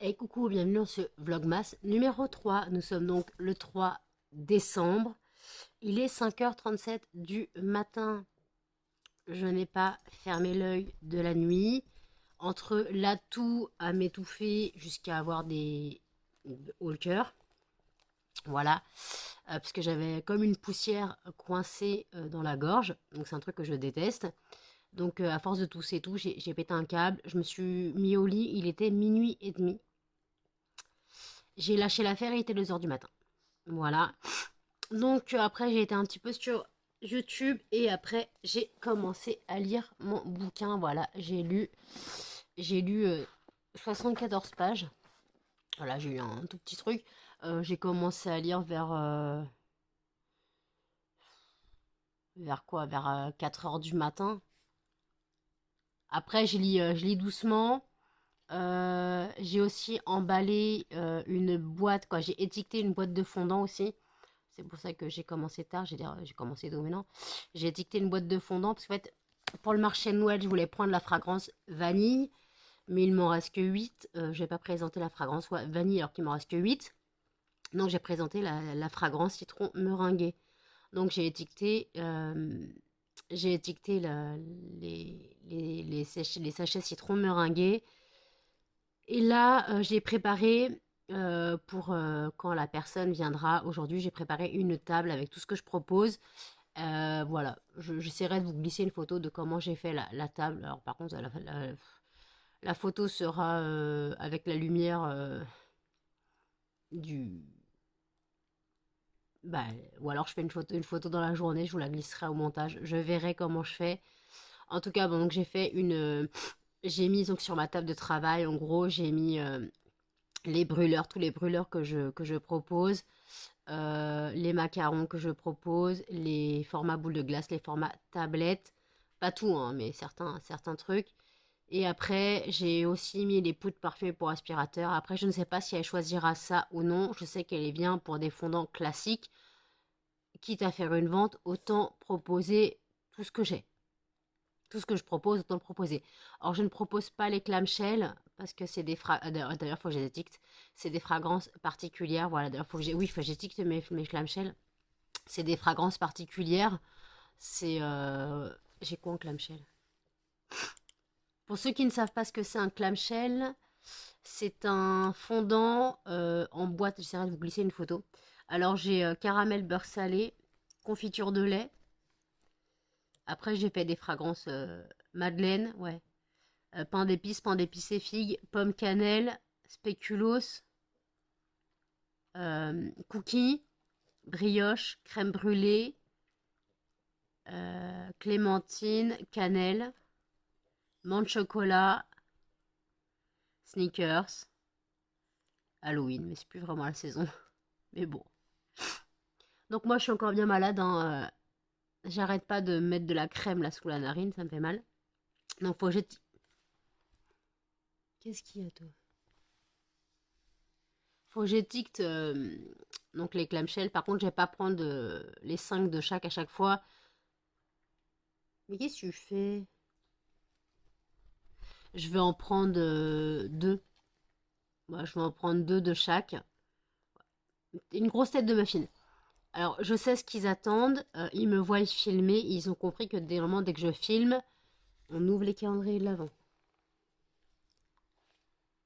Et coucou, bienvenue dans ce Vlogmas numéro 3. Nous sommes donc le 3 décembre. Il est 5h37 du matin. Je n'ai pas fermé l'œil de la nuit. Entre la toux à m'étouffer jusqu'à avoir des hauts le cœur. Voilà. Parce que j'avais comme une poussière coincée dans la gorge. Donc c'est un truc que je déteste. Donc à force de tousser et tout, j'ai pété un câble. Je me suis mis au lit. Il était minuit et demi. J'ai lâché l'affaire, il était 2h du matin. Voilà. Donc après, j'ai été un petit peu sur YouTube et après, j'ai commencé à lire mon bouquin. Voilà, j'ai lu 74 pages. Voilà, j'ai eu un tout petit truc. J'ai commencé à lire vers quoi? Vers 4h du matin. Après, je lis doucement. J'ai aussi emballé une boîte, quoi. J'ai étiqueté une boîte de fondant aussi. C'est pour ça que j'ai commencé tard. J'ai commencé tôt, mais non. J'ai étiqueté une boîte de fondant parce qu'en fait, pour le marché de Noël, je voulais prendre la fragrance vanille, mais il m'en reste que 8. Je vais pas présenter la fragrance vanille alors qu'il m'en reste que 8. Donc j'ai présenté la fragrance citron meringuée. Donc j'ai étiqueté les sachets citron meringués. Et là, j'ai préparé pour quand la personne viendra aujourd'hui, j'ai préparé une table avec tout ce que je propose. Voilà, j'essaierai de vous glisser une photo de comment j'ai fait la table. Alors par contre, la photo sera avec la lumière du... Bah, ou alors je fais une photo dans la journée, je vous la glisserai au montage. Je verrai comment je fais. En tout cas, bon, donc j'ai fait j'ai mis donc sur ma table de travail, en gros, j'ai mis les brûleurs, tous les brûleurs que je propose, les macarons que je propose, les formats boules de glace, les formats tablettes, pas tout, hein, mais certains trucs. Et après, j'ai aussi mis les poudres parfumées pour aspirateur. Après, je ne sais pas si elle choisira ça ou non. Je sais qu'elle est bien pour des fondants classiques. Quitte à faire une vente, autant proposer tout ce que j'ai. Tout ce que je propose, autant le proposer. Or, je ne propose pas les clamshells parce que c'est des fragrances. D'ailleurs, il faut que je les étiquette. C'est des fragrances particulières. Voilà, d'ailleurs, faut que j'étiquette mes clamshells. C'est des fragrances particulières. C'est. J'ai quoi en clamshell? Pour ceux qui ne savent pas ce que c'est un clamshell, c'est un fondant en boîte. J'essaierai de vous glisser une photo. Alors, j'ai caramel beurre salé, confiture de lait. Après, j'ai fait des fragrances madeleine, ouais. Pain d'épices et figues, pomme cannelle, spéculoos, cookies, brioche, crème brûlée, clémentine, cannelle, menthe chocolat, sneakers, Halloween, mais c'est plus vraiment la saison. Mais bon. Donc moi je suis encore bien malade, hein, j'arrête pas de mettre de la crème là sous la narine, ça me fait mal. Donc faut que j'ai... Qu'est-ce qu'il y a toi? Faut que j'étiquette donc les clamshells. Par contre, je vais pas prendre les 5 de chaque à chaque fois. Mais qu'est-ce que tu fais? Je vais en prendre 2. Moi, je vais en prendre 2 de chaque. Une grosse tête de muffin. Alors, je sais ce qu'ils attendent. Ils me voient filmer. Ils ont compris que dès que je filme, on ouvre les calendriers de l'avant.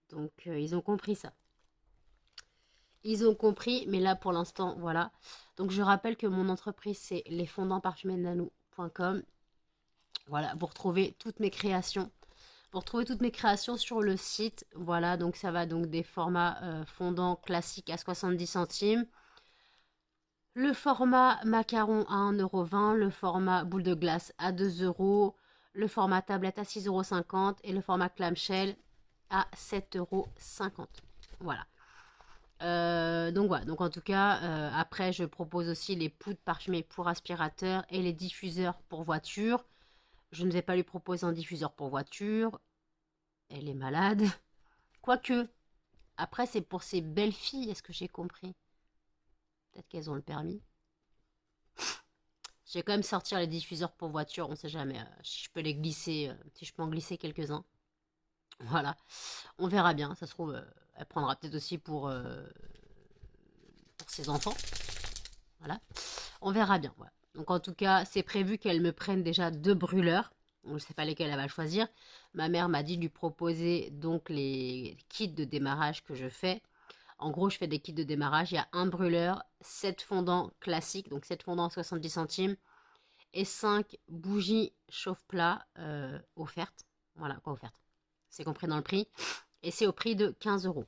Donc, ils ont compris ça. Ils ont compris, mais là, pour l'instant, voilà. Donc, je rappelle que mon entreprise, c'est lesfondantparfumés.com. Voilà, vous retrouvez toutes mes créations. Vous retrouvez toutes mes créations sur le site. Voilà, donc ça va donc des formats fondants classiques à 70 centimes. Le format macaron à 1,20 €, le format boule de glace à 2 €, le format tablette à 6,50 € et le format clamshell à 7,50 €. Voilà. Donc voilà, donc en tout cas, après je propose aussi les poudres parfumées pour aspirateur et les diffuseurs pour voiture. Je ne vais pas lui proposer un diffuseur pour voiture, elle est malade. Quoique, après c'est pour ces belles filles, est-ce que j'ai compris? Peut-être qu'elles ont le permis. Je vais quand même sortir les diffuseurs pour voiture, on sait jamais si je peux les glisser, si je peux en glisser quelques-uns. Voilà, on verra bien, ça se trouve, Elle prendra peut-être aussi pour ses enfants. Voilà. On verra bien. Voilà. Donc en tout cas, c'est prévu qu'elle me prenne déjà 2 brûleurs. Je ne sais pas lesquels elle va choisir. Ma mère m'a dit de lui proposer donc les kits de démarrage que je fais. En gros, je fais des kits de démarrage. Il y a un brûleur, 7 fondants classiques, donc 7 fondants à 70 centimes, et 5 bougies chauffe-plat offertes. Voilà, quoi offertes. C'est compris dans le prix. Et c'est au prix de 15 euros.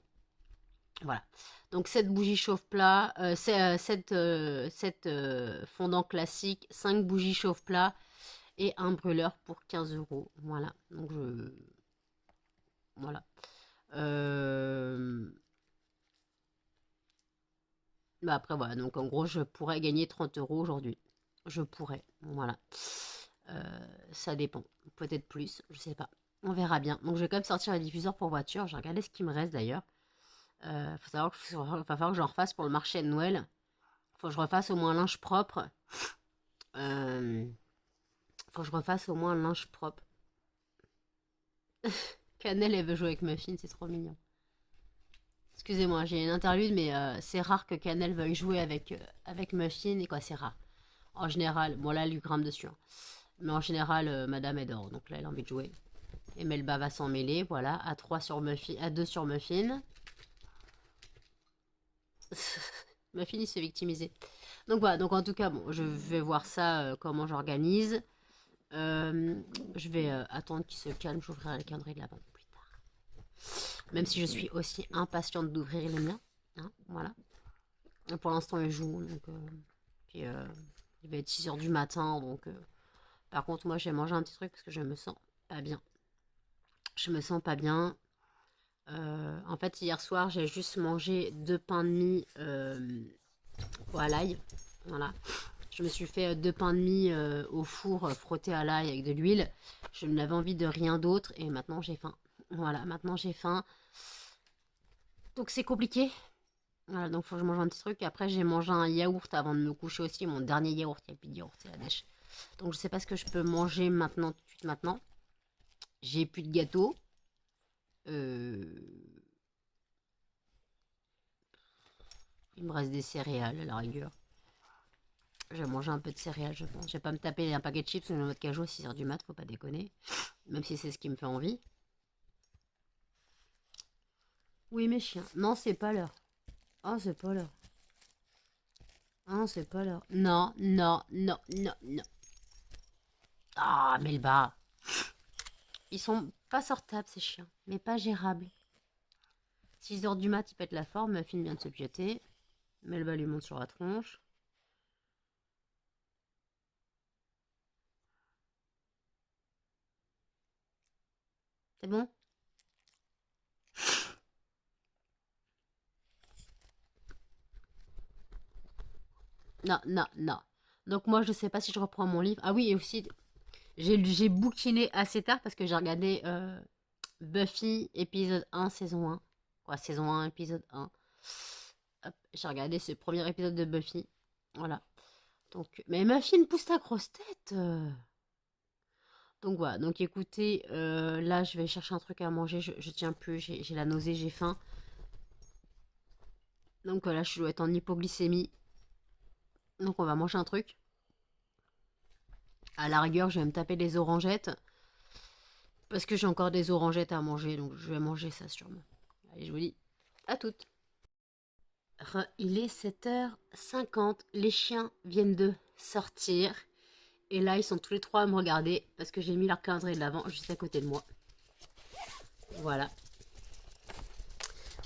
Voilà. Donc 7 bougies chauffe-plat, 7 fondants classiques, 5 bougies chauffe-plat et un brûleur pour 15 euros. Voilà. Donc je... Voilà. Bah après, voilà. Donc en gros, je pourrais gagner 30 euros aujourd'hui. Je pourrais. Voilà. Ça dépend. Peut-être plus. Je sais pas. On verra bien. Donc je vais quand même sortir les diffuseurs pour voiture. J'ai regardé ce qui me reste d'ailleurs. Faut savoir qu'il va falloir que j'en refasse pour le marché de Noël. Faut que je refasse au moins un linge propre. Faut que je refasse au moins un linge propre. Cannelle, elle veut jouer avec Muffin, c'est trop mignon. Excusez-moi, j'ai une interlude, mais c'est rare que Cannelle veuille jouer avec Muffin. Et quoi, c'est rare. En général, bon là, elle lui grimpe dessus. Hein. Mais en général, madame, elle dort. Donc là, elle a envie de jouer. Et Melba va s'en mêler, voilà. À 3 sur Muffin, à 2 sur Muffin. Muffin, il se fait victimiser. Donc voilà, donc en tout cas, bon, je vais voir ça, comment j'organise. Je vais attendre qu'il se calme, j'ouvrirai le calendrier de l'avant plus tard. Même si je suis aussi impatiente d'ouvrir les miens. Hein, voilà. Pour l'instant, il joue. Donc, puis, il va être 6 h du matin. Donc, par contre, moi, j'ai mangé un petit truc parce que je me sens pas bien. Je me sens pas bien. En fait, hier soir, j'ai juste mangé 2 pains de mie à l'ail. Voilà. Je me suis fait 2 pains de mie au four frottés à l'ail avec de l'huile. Je n'avais envie de rien d'autre et maintenant j'ai faim. Voilà, maintenant j'ai faim. Donc c'est compliqué. Voilà, donc il faut que je mange un petit truc. Après j'ai mangé un yaourt avant de me coucher aussi. Mon dernier yaourt, il n'y a plus de yaourt, c'est la dèche. Donc je sais pas ce que je peux manger maintenant, tout de suite maintenant. J'ai plus de gâteau. Il me reste des céréales à la rigueur. Je vais manger un peu de céréales, je pense. Je vais pas me taper un paquet de chips ou une noix de cajou à 6 h du mat, faut pas déconner. Même si c'est ce qui me fait envie. Oui, mes chiens. Non, c'est pas l'heure. Oh, c'est pas l'heure. Ah, c'est pas l'heure. Non, non, non, non, non. Ah, Melba. Ils sont pas sortables, ces chiens. Mais pas gérables. 6 h du mat, ils pètent la forme. Muffin vient de se piéter. Melba lui monte sur la tronche. C'est bon? Non, non, non. Donc moi, je sais pas si je reprends mon livre. Ah oui, et aussi, j'ai bouquiné assez tard parce que j'ai regardé Buffy, épisode 1, saison 1. Quoi, saison 1, épisode 1. Hop, j'ai regardé ce premier épisode de Buffy. Voilà. Donc, mais Muffin, pousse ta grosse tête. Donc voilà, donc écoutez, là je vais chercher un truc à manger, je tiens plus, j'ai la nausée, j'ai faim. Donc là je dois être en hypoglycémie. Donc on va manger un truc. À la rigueur, je vais me taper des orangettes. Parce que j'ai encore des orangettes à manger, donc je vais manger ça sûrement. Allez, je vous dis à toutes. Il est 7 h 50, les chiens viennent de sortir. Et là, ils sont tous les 3 à me regarder parce que j'ai mis leur calendrier de l'avant juste à côté de moi. Voilà.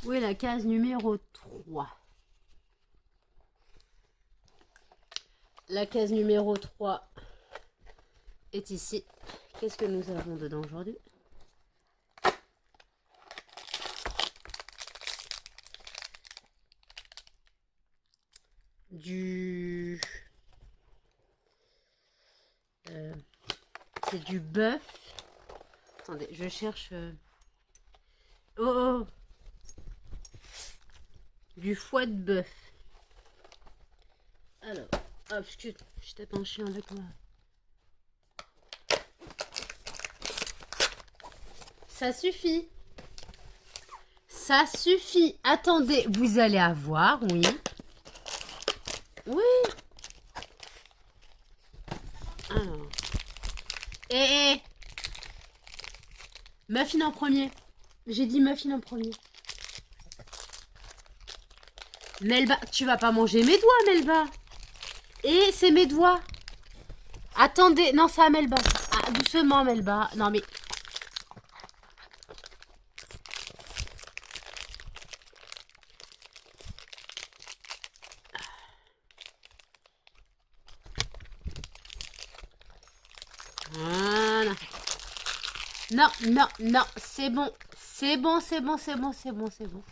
Où est la case numéro 3? La case numéro 3 est ici. Qu'est-ce que nous avons dedans aujourd'hui? C'est du bœuf. Attendez, je cherche... Oh, oh. Du foie de bœuf. Alors, hop, je tape un chien avec moi. Ça suffit. Ça suffit. Attendez, vous allez avoir, oui. Oui. Alors. Eh, muffin en premier. J'ai dit muffin en premier. Melba, tu vas pas manger mes doigts, Melba. Et c'est mes doigts. Attendez, non, ça Melba. Ah, doucement, Melba. Non, mais... Voilà. Non, non, non, c'est bon. C'est bon, c'est bon, c'est bon, c'est bon, c'est bon.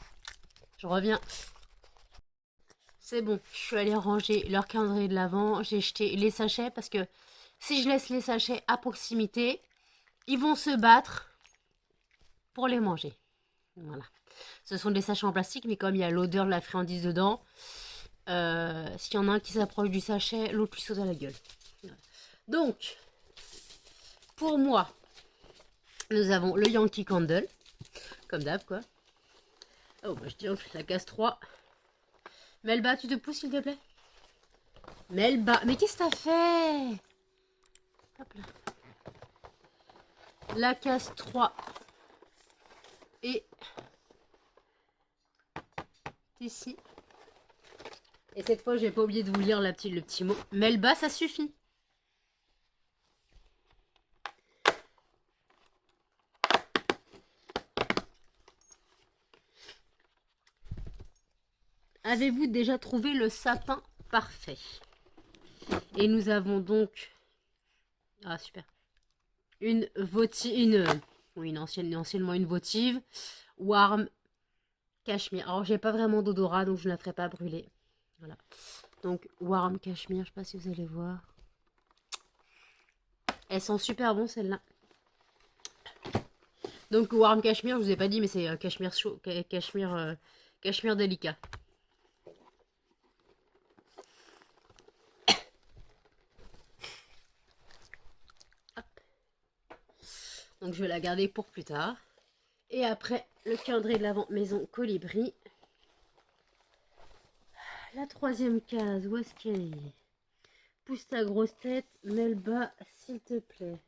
Je reviens. C'est bon, je suis allée ranger leur calendrier de l'avant. J'ai jeté les sachets parce que si je laisse les sachets à proximité, ils vont se battre pour les manger. Voilà. Ce sont des sachets en plastique, mais comme il y a l'odeur de la friandise dedans, s'il y en a un qui s'approche du sachet, l'autre lui saute à la gueule. Voilà. Donc, pour moi, nous avons le Yankee Candle, comme d'hab quoi. Oh, bah, je dis la case 3. Melba, tu te pousses s'il te plaît. Melba, mais qu'est-ce que t'as fait? Hop là. La case 3 est ici. Et cette fois, je vais pas oublier de vous lire le petit mot. Melba, ça suffit. Avez-vous déjà trouvé le sapin parfait? Et nous avons donc... Ah, super. Une votive... Oui, anciennement une votive. Warm cachemire. Alors, j'ai pas vraiment d'odorat, donc je ne la ferai pas brûler. Voilà. Donc, warm cachemire, je sais pas si vous allez voir. Elles sont super bon, celles-là. Donc, warm cachemire, je vous ai pas dit, mais c'est cachemire chaud, cachemire délicat. Hop. Donc, je vais la garder pour plus tard. Et après, le calendrier de l'avant maison colibri. La troisième case, où est-ce qu'elle est? Pousse ta grosse tête, Melba, s'il te plaît.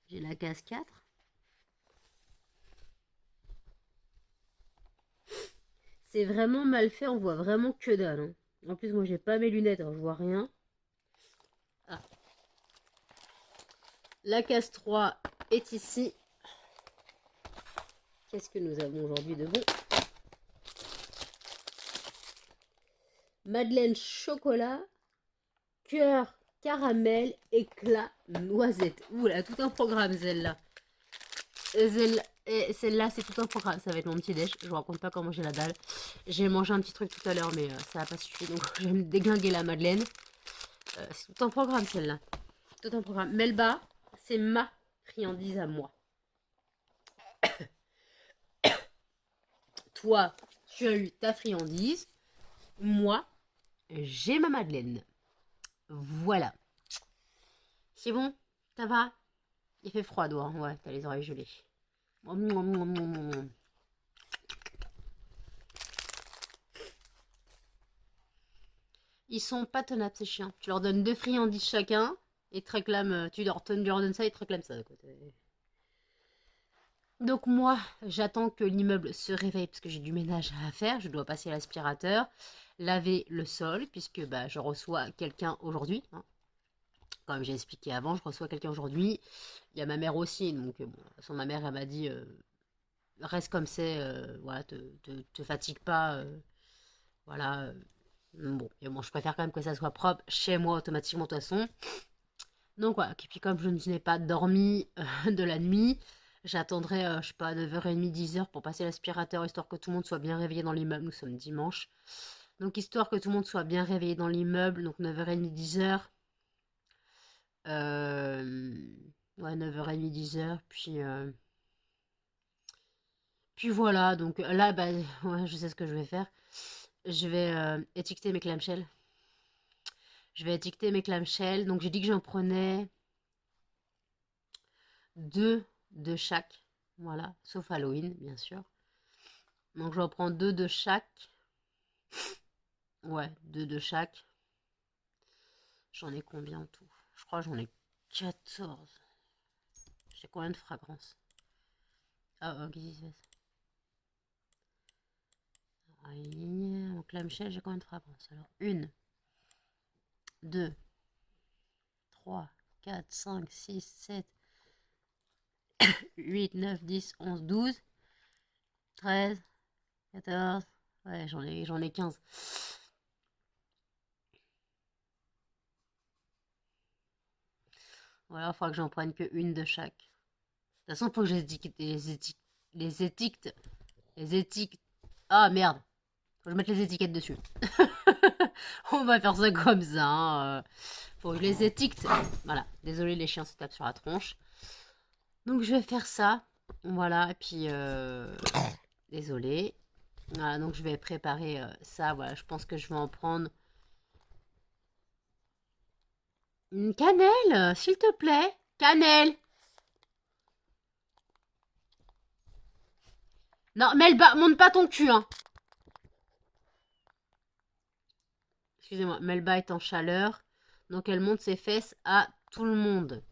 J'ai la case 4. C'est vraiment mal fait, on voit vraiment que dalle. Hein. En plus, moi, j'ai pas mes lunettes, alors je vois rien. Ah. La case 3 est ici. Qu'est-ce que nous avons aujourd'hui de bon? Madeleine chocolat, cœur caramel, éclat noisette. Oula, tout un programme celle-là. Celle-là, c'est tout un programme. Ça va être mon petit déj. Je vous raconte pas comment j'ai la dalle. J'ai mangé un petit truc tout à l'heure, mais ça n'a pas suffi. Donc, je vais me déglinguer la Madeleine. C'est tout un programme celle-là. Tout un programme. Melba, c'est ma friandise à moi. Toi, tu as eu ta friandise. Moi, j'ai ma Madeleine. Voilà. C'est bon? Ça va? Il fait froid dehors. Ouais, t'as les oreilles gelées. Ils sont pas tenables, ces chiens. Tu leur donnes 2 friandises chacun. Et te réclament, tu leur donnes ça et te réclament ça. Donc moi, j'attends que l'immeuble se réveille parce que j'ai du ménage à faire. Je dois passer l'aspirateur, laver le sol puisque bah, je reçois quelqu'un aujourd'hui. Hein. Comme j'ai expliqué avant, je reçois quelqu'un aujourd'hui. Il y a ma mère aussi. Donc bon, de toute façon, ma mère, elle m'a dit, reste comme c'est, voilà, te fatigue pas. Voilà. Bon, et bon, je préfère quand même que ça soit propre chez moi automatiquement de toute façon. Donc voilà, et puis comme je n'ai pas dormi de la nuit, j'attendrai, je sais pas, 9h30, 10h pour passer l'aspirateur, histoire que tout le monde soit bien réveillé dans l'immeuble. Nous sommes dimanche. Donc histoire que tout le monde soit bien réveillé dans l'immeuble, donc 9h30, 10h. Ouais, 9h30, 10h, puis voilà, donc là, bah, ouais, je sais ce que je vais faire. Je vais étiqueter mes clamshells. Je vais étiqueter mes clamshells. Donc j'ai dit que j'en prenais 2 de chaque. Voilà, sauf Halloween, bien sûr. Donc j'en prends 2 de chaque. Ouais, 2 de chaque. J'en ai combien en tout? Je crois que j'en ai 14. J'ai combien de fragrances? Ah, ok. En clamshell, j'ai combien de fragrances? Alors, 1, 2, 3, 4, 5, 6, 7, 8, 9, 10, 11, 12, 13, 14. Ouais, j'en ai 15. Voilà, il faudra que j'en prenne que une de chaque. De toute façon, il faut que je les étiquette. Les étiquettes. Ah merde. Faut que je mette les étiquettes dessus. On va faire ça comme ça. Hein. Faut que je les étiquette. Voilà. Désolé, les chiens se tapent sur la tronche. Donc je vais faire ça. Voilà. Et puis, désolé. Voilà, donc je vais préparer ça. Voilà, je pense que je vais en prendre une cannelle, s'il te plaît. Cannelle. Non, Melba, monte pas ton cul, hein. Excusez-moi, Melba est en chaleur. Donc elle monte ses fesses à tout le monde.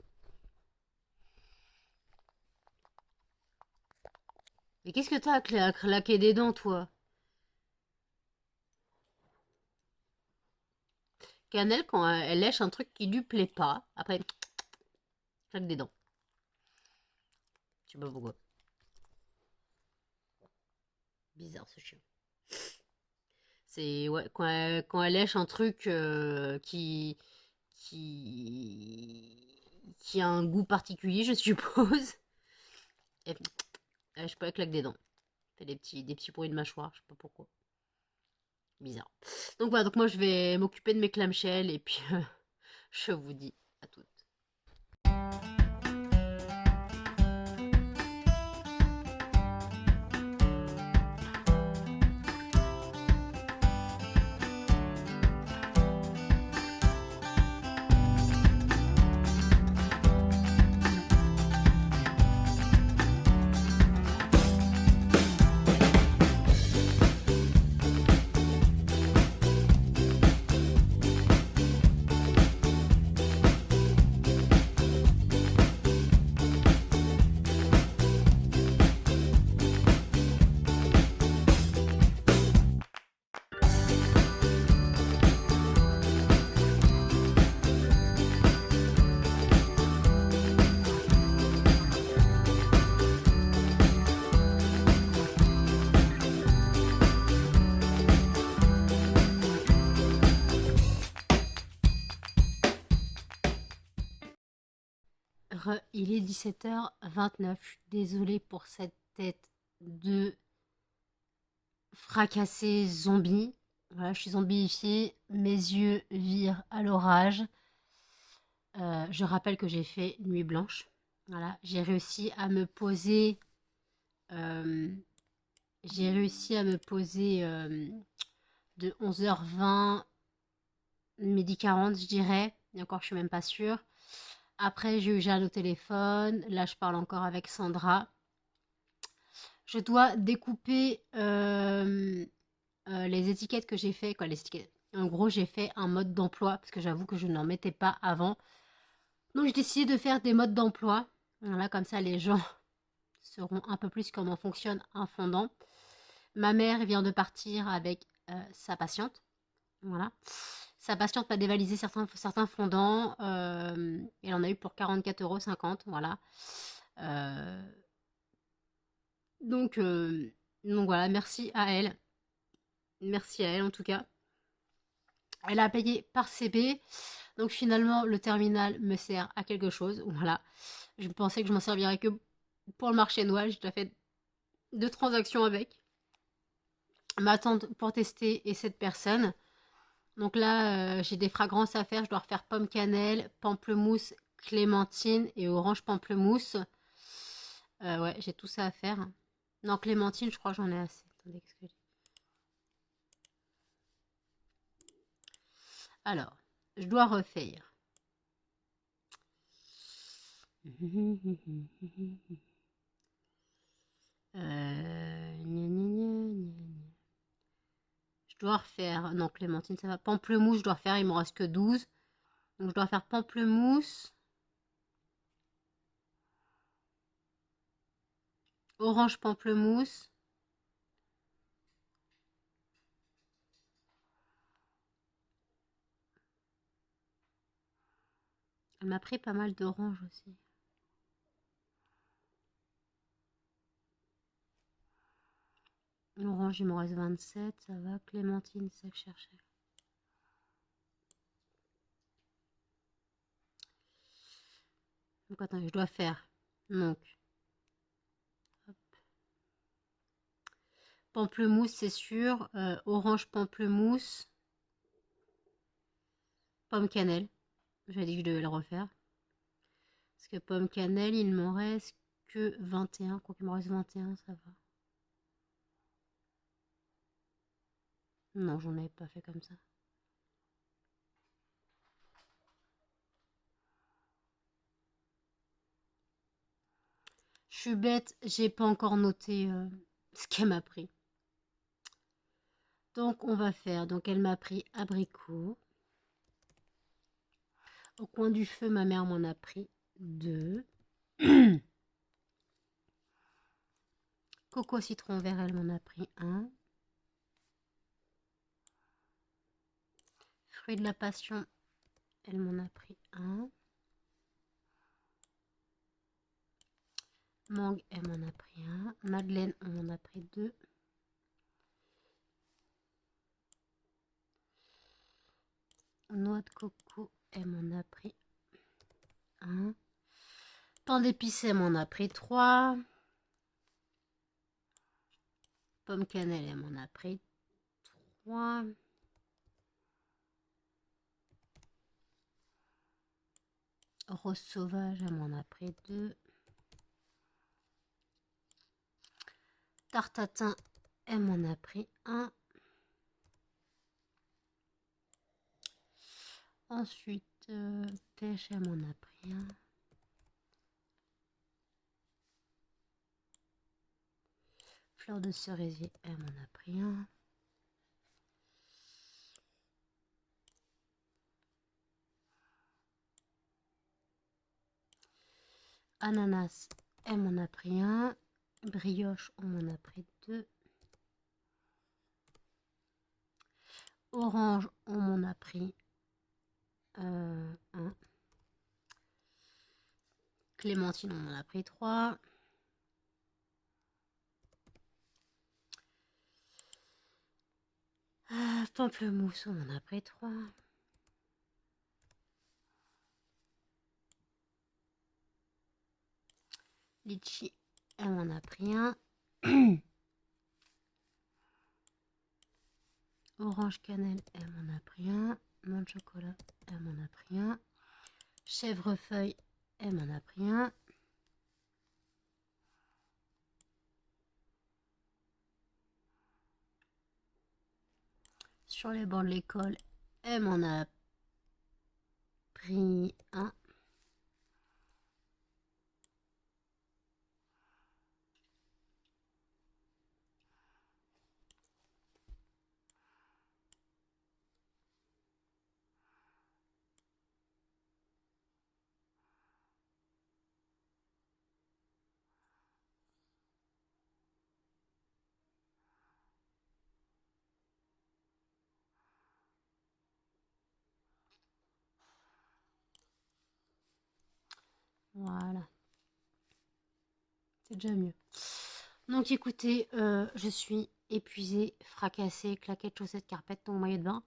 Mais qu'est-ce que t'as à claquer des dents, toi? Cannelle, quand elle lèche un truc qui lui plaît pas, après, elle claque des dents. Je sais pas pourquoi. Bizarre ce chien. C'est ouais, quand elle lèche un truc qui a un goût particulier, je suppose. Elle, je sais pas, elle claque des dents. Elle fait des petits bruits de mâchoire, je sais pas pourquoi. Bizarre. Donc voilà, donc moi je vais m'occuper de mes clamshells et puis je vous dis à toutes. Il est 17h29. Je suis désolée pour cette tête de fracassé zombie. Voilà, je suis zombifiée. Mes yeux virent à l'orage. Je rappelle que j'ai fait nuit blanche. Voilà, j'ai réussi à me poser. J'ai réussi à me poser de 11h20, midi 40, je dirais. Et encore, je suis même pas sûre. Après, j'ai eu Jeanne au téléphone. Là, je parle encore avec Sandra. Je dois découper les étiquettes que j'ai fait. Quoi, les étiquettes. En gros, j'ai fait un mode d'emploi parce que j'avoue que je n'en mettais pas avant. Donc, j'ai décidé de faire des modes d'emploi. Voilà, comme ça, les gens sauront un peu plus comment fonctionne un fondant. Ma mère vient de partir avec sa patiente. Voilà. Sa patiente m'a dévalisé certains fondants. Elle en a eu pour 44,50 €. Voilà. Donc, voilà, merci à elle. Merci à elle en tout cas. Elle a payé par CB. Donc finalement, le terminal me sert à quelque chose. Voilà. Je pensais que je m'en servirais que pour le marché noir. J'ai déjà fait 2 transactions avec ma tante pour tester et cette personne. Donc là, j'ai des fragrances à faire. Je dois refaire pomme cannelle, pamplemousse, clémentine et orange pamplemousse. Ouais, j'ai tout ça à faire. Non, clémentine, je crois que j'en ai assez. Attendez, qu'est-ce que j'ai? Alors, je dois refaire. Je dois refaire. Non, clémentine, ça va. Pamplemousse, je dois refaire. Il me reste que 12. Donc, je dois faire pamplemousse. Orange pamplemousse. Elle m'a pris pas mal d'orange aussi. Orange, il me reste 27. Ça va. Clémentine, c'est ça que je cherchais. Donc, attends, je dois faire. Donc, hop. Pamplemousse, c'est sûr. Orange pamplemousse. Pomme cannelle. J'avais dit que je devais le refaire. Parce que pomme cannelle, il m'en reste que 21. Quoi qu'il me reste 21, ça va. Non, j'en avais pas fait comme ça. Je suis bête, j'ai pas encore noté ce qu'elle m'a pris. Donc on va faire. Donc elle m'a pris abricot. Au coin du feu, ma mère m'en a pris 2. Coco citron vert, elle m'en a pris 1. Fruit de la passion, elle m'en a pris 1. Mangue, elle m'en a pris 1. Madeleine, on m'en a pris 2. Noix de coco, elle m'en a pris 1. Pain d'épices, elle m'en a pris 3. Pomme cannelle, elle m'en a pris 3. Rose sauvage, elle m'en a pris 2. Tartatin, elle m'en a pris 1. Ensuite, pêche, elle m'en a pris 1. Fleur de cerisier, elle m'en a pris 1. Ananas, elle m'en a pris 1. Brioche, on m'en a pris 2. Orange, on m'en a pris 1. Clémentine, on m'en a pris 3. Pamplemousse, on m'en a pris 3. Litchi, elle m'en a pris 1. Orange cannelle, elle m'en a pris 1. Menthe chocolat, elle m'en a pris 1. Chèvrefeuille, elle m'en a pris 1. Sur les bancs de l'école, elle m'en a pris 1. Voilà. C'est déjà mieux. Donc écoutez, je suis épuisée, fracassée, claquette, chaussettes, carpette, ton maillot de bain.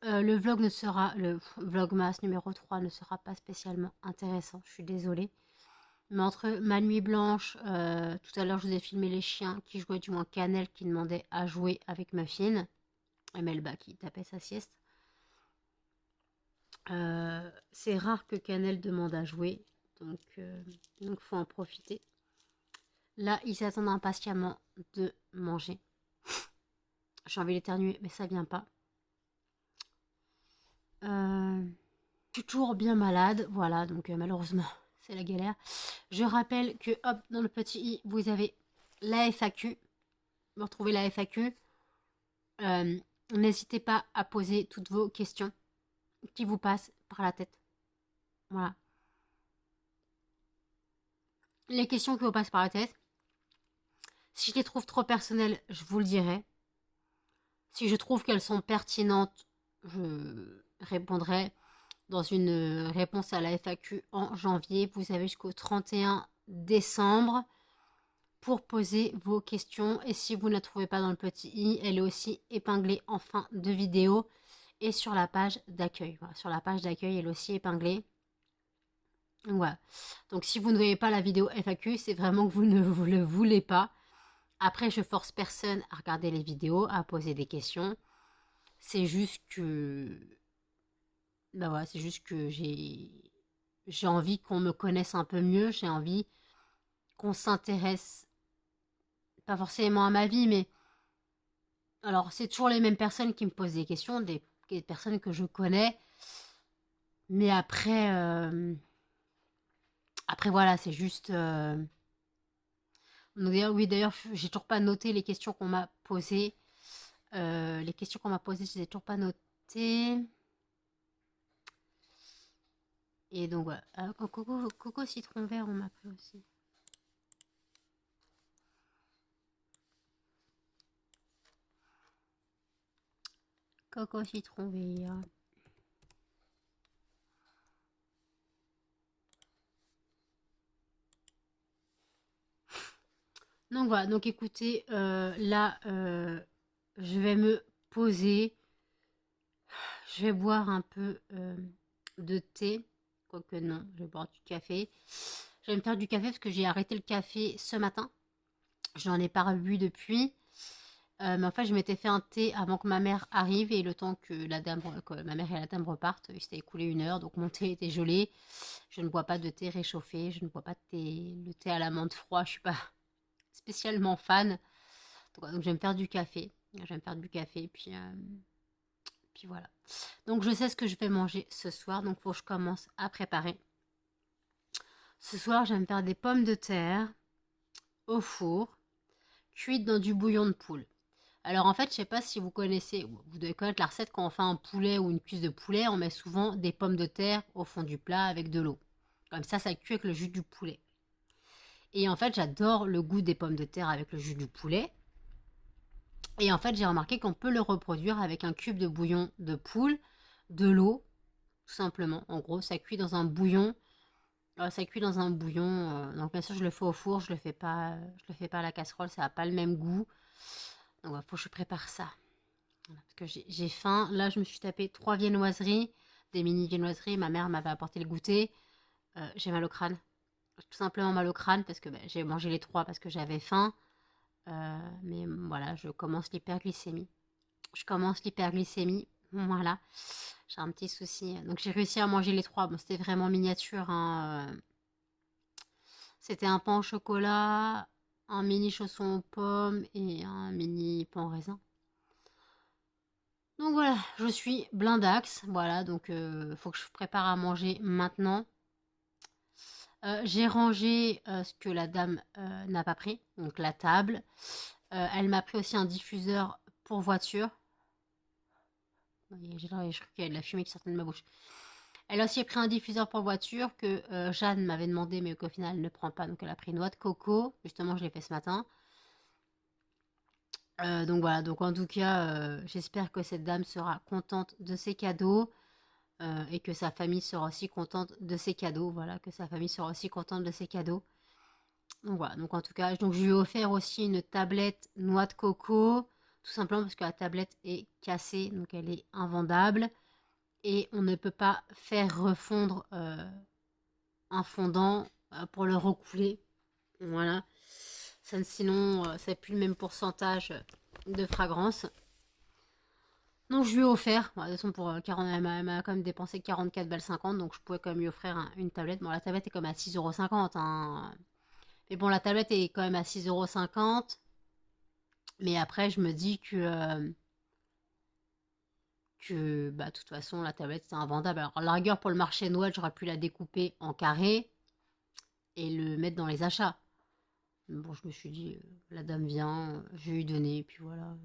Le vlogmas numéro 3 ne sera pas spécialement intéressant, je suis désolée. Mais entre ma nuit blanche, tout à l'heure je vous ai filmé les chiens qui jouaient, du moins Cannelle qui demandait à jouer avec Muffin, et Melba qui tapait sa sieste. C'est rare que Cannelle demande à jouer, donc faut en profiter. Là, ils s'attendent impatiemment de manger. J'ai envie d'éternuer, mais ça vient pas. Je suis toujours bien malade, voilà, donc malheureusement, c'est la galère. Je rappelle que, hop, dans le petit i, vous avez la FAQ. Vous retrouvez la FAQ. N'hésitez pas à poser toutes vos questions qui vous passent par la tête. Voilà. Les questions qui vous passent par la tête, si je les trouve trop personnelles, je vous le dirai. Si je trouve qu'elles sont pertinentes, je répondrai dans une réponse à la FAQ en janvier. Vous avez jusqu'au 31 décembre pour poser vos questions. Et si vous ne la trouvez pas dans le petit i, elle est aussi épinglée en fin de vidéo et sur la page d'accueil. Voilà, sur la page d'accueil, elle est aussi épinglée. Voilà. Donc si vous ne voyez pas la vidéo FAQ, c'est vraiment que vous ne vous le voulez pas. Après, je force personne à regarder les vidéos, à poser des questions. C'est juste que... Ben voilà, c'est juste que j'ai envie qu'on me connaisse un peu mieux. J'ai envie qu'on s'intéresse, pas forcément à ma vie, mais... Alors, c'est toujours les mêmes personnes qui me posent des questions, des personnes que je connais. Mais après... Après, voilà, c'est juste... Oui, d'ailleurs, j'ai toujours pas noté les questions qu'on m'a posées. Les questions qu'on m'a posées, je les ai toujours pas notées. Et donc, voilà. Coco citron vert, on m'a pris aussi. Coco citron vert. Donc voilà, donc écoutez, là, je vais me poser. Je vais boire un peu de thé. Quoique non, je vais boire du café. Je vais me faire du café parce que j'ai arrêté le café ce matin. Je n'en ai pas bu depuis. Mais en fait, je m'étais fait un thé avant que ma mère arrive et le temps que ma mère et la dame repartent, il s'était écoulé 1 heure, donc mon thé était gelé. Je ne bois pas de thé réchauffé, je ne bois pas de thé, le thé à la menthe froid, je suis pas spécialement fan. Donc je vais me faire du café. Je vais me faire du café, puis voilà. Donc je sais ce que je vais manger ce soir, donc il faut que je commence à préparer. Ce soir, je vais me faire des pommes de terre au four, cuites dans du bouillon de poule. Alors en fait, je sais pas si vous connaissez, vous devez connaître la recette quand on fait un poulet ou une cuisse de poulet, on met souvent des pommes de terre au fond du plat avec de l'eau. Comme ça cuit avec le jus du poulet. Et en fait, j'adore le goût des pommes de terre avec le jus du poulet. Et en fait, j'ai remarqué qu'on peut le reproduire avec un cube de bouillon de poule, de l'eau, tout simplement. En gros, ça cuit dans un bouillon. Ça cuit dans un bouillon. Donc bien sûr, je le fais au four, je le fais pas à la casserole, ça n'a pas le même goût. Donc il faut que je prépare ça. Parce que j'ai faim. Là, je me suis tapé 3 viennoiseries, des mini viennoiseries. Ma mère m'avait apporté le goûter. J'ai mal au crâne. Tout simplement mal au crâne parce que j'ai mangé les 3 parce que j'avais faim. Mais voilà, je commence l'hyperglycémie. Voilà. J'ai un petit souci. Donc j'ai réussi à manger les 3. Bon, c'était vraiment miniature, hein. C'était un pain au chocolat, un mini chausson aux pommes et un mini pain au raisin. Donc voilà, je suis blindax. Voilà, donc faut que je prépare à manger maintenant. J'ai rangé ce que la dame n'a pas pris, donc la table. Elle m'a pris aussi un diffuseur pour voiture. Je crois qu'il y a de la fumée qui sortait de ma bouche. Elle a aussi pris un diffuseur pour voiture que Jeanne m'avait demandé, mais qu'au final elle ne prend pas. Donc elle a pris une noix de coco. Justement, je l'ai fait ce matin. Donc voilà, donc en tout cas, j'espère que cette dame sera contente de ses cadeaux et que sa famille sera aussi contente de ses cadeaux. Voilà, que sa famille sera aussi contente de ses cadeaux. Donc voilà, donc en tout cas, donc je lui ai offert aussi une tablette noix de coco, tout simplement parce que la tablette est cassée, donc elle est invendable. Et on ne peut pas faire refondre un fondant pour le recouler. Voilà. Sinon, ça n'a plus le même pourcentage de fragrance. Donc je lui ai offert, de toute façon pour 40, elle m'a quand même dépensé 44,50 balles, donc je pouvais quand même lui offrir une tablette. Bon, la tablette est quand même à 6,50 €, hein. Mais bon, la tablette est quand même à 6,50 €. Mais après, je me dis que bah, de toute façon, la tablette, c'est invendable. Alors, à la rigueur, pour le marché de Noël, j'aurais pu la découper en carré et le mettre dans les achats. Bon, je me suis dit, la dame vient, je vais lui donner, et puis voilà.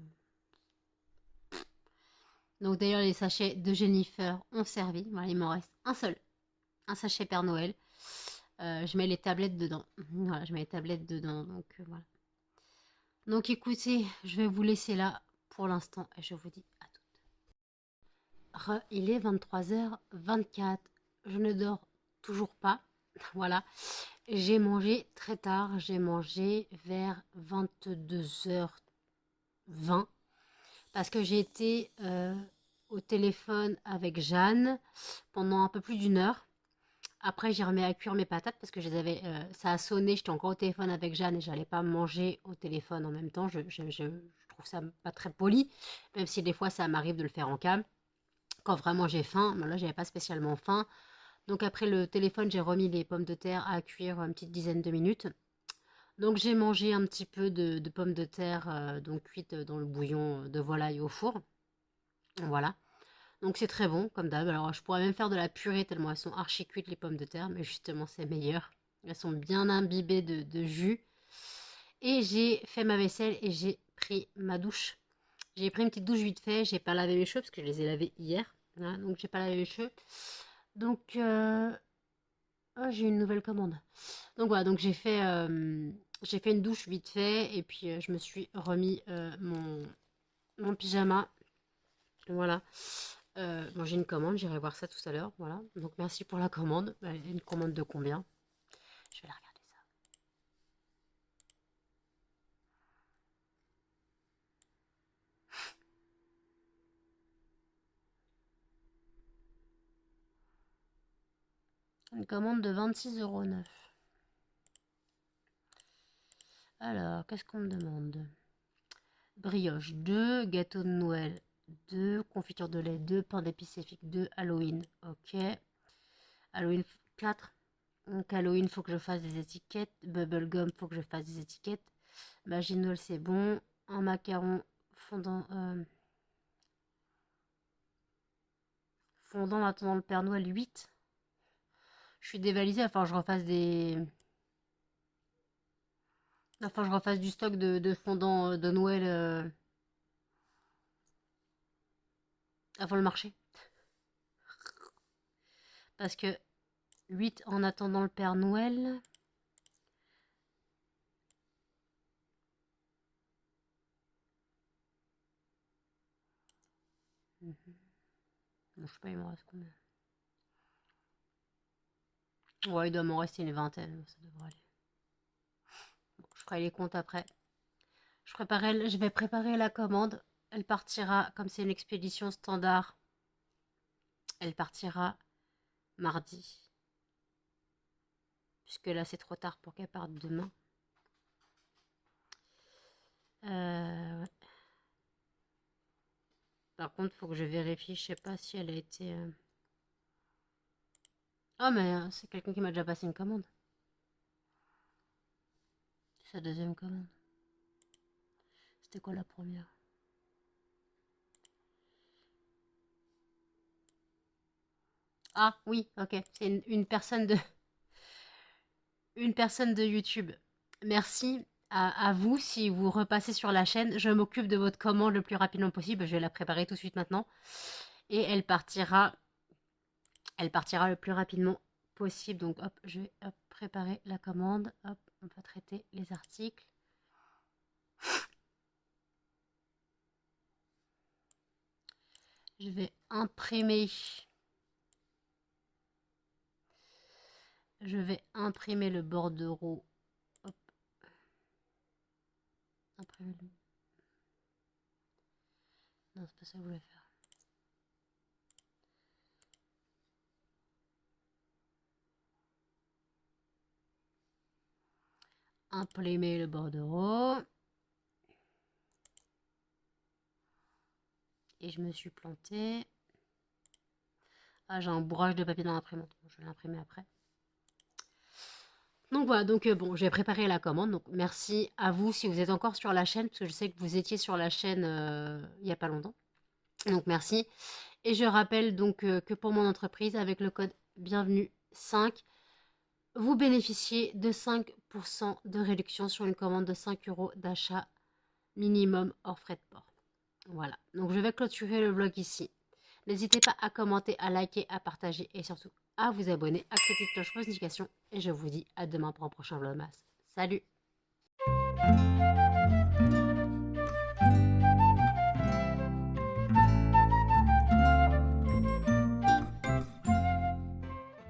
Donc d'ailleurs, les sachets de Jennifer ont servi. Voilà, il m'en reste un seul, un sachet Père Noël. Je mets les tablettes dedans. Voilà, je mets les tablettes dedans, donc voilà. Donc écoutez, je vais vous laisser là pour l'instant et je vous dis à tout. Il est 23h24. Je ne dors toujours pas. Voilà. J'ai mangé très tard. J'ai mangé vers 22h20 parce que j'ai été au téléphone avec Jeanne pendant un peu plus d'une heure. Après, j'ai remis à cuire mes patates parce que je les avais, ça a sonné, j'étais encore au téléphone avec Jeanne et j'allais pas manger au téléphone en même temps. Je trouve ça pas très poli, même si des fois ça m'arrive de le faire en cam. Quand vraiment j'ai faim, mais là j'avais pas spécialement faim. Donc après le téléphone, j'ai remis les pommes de terre à cuire une petite dizaine de minutes. Donc j'ai mangé un petit peu de pommes de terre donc cuites dans le bouillon de volaille au four. Voilà. Donc c'est très bon, comme d'hab. Alors je pourrais même faire de la purée tellement elles sont archi cuites les pommes de terre, mais justement c'est meilleur. Elles sont bien imbibées de jus. Et j'ai fait ma vaisselle et j'ai pris ma douche. J'ai pris une petite douche vite fait. J'ai pas lavé mes cheveux parce que je les ai lavés hier. Voilà, donc j'ai pas lavé mes cheveux. Donc oh, j'ai une nouvelle commande. Donc voilà, donc j'ai fait une douche vite fait et puis je me suis remis mon pyjama. Voilà. Bon, j'ai une commande, j'irai voir ça tout à l'heure. Voilà. Donc merci pour la commande. Une commande de combien? Je vais la regarder ça. Une commande de 26,09 €. Alors, qu'est-ce qu'on me demande? Brioche 2, gâteau de Noël 2, confiture de lait 2, pain d'épices 2, Halloween. Ok. Halloween 4. Donc Halloween, faut que je fasse des étiquettes. Bubblegum, faut que je fasse des étiquettes. Magie Noël, c'est bon. Un macaron fondant. Fondant en attendant le Père Noël 8. Je suis dévalisée, enfin je refasse des. Enfin je refasse du stock de fondant de Noël avant le marché. Parce que 8 en attendant le Père Noël. Bon, je sais pas, il m'en reste combien? Ouais, il doit m'en rester une vingtaine, ça devrait aller. Bon, je ferai les comptes après. Je vais préparer la commande. Elle partira, comme c'est une expédition standard, elle partira mardi. Puisque là, c'est trop tard pour qu'elle parte demain. Ouais. Par contre, il faut que je vérifie. Je sais pas si elle a été. Oh, mais c'est quelqu'un qui m'a déjà passé une commande. C'est sa deuxième commande. C'était quoi la première? Ah oui, ok. C'est une personne de YouTube. Merci à vous si vous repassez sur la chaîne. Je m'occupe de votre commande le plus rapidement possible. Je vais la préparer tout de suite maintenant. Et elle partira le plus rapidement possible. Donc hop, je vais préparer la commande. Hop, on va traiter les articles. Je vais imprimer. Je vais imprimer le bordereau. Hop. Imprimer le... Non, c'est pas ça que je voulais faire. Imprimer le bordereau. Et je me suis plantée. Ah, j'ai un bourrage de papier dans l'imprimante. Je vais l'imprimer après. Donc voilà, donc bon, j'ai préparé la commande. Donc merci à vous si vous êtes encore sur la chaîne, parce que je sais que vous étiez sur la chaîne il n'y a pas longtemps. Donc merci. Et je rappelle donc que pour mon entreprise, avec le code bienvenue 5, vous bénéficiez de 5% de réduction sur une commande de 5 euros d'achat minimum hors frais de port. Voilà, donc je vais clôturer le vlog ici. N'hésitez pas à commenter, à liker, à partager et surtout à vous abonner, activer la cloche pour les notifications. Et je vous dis à demain pour un prochain vlogmas. Salut!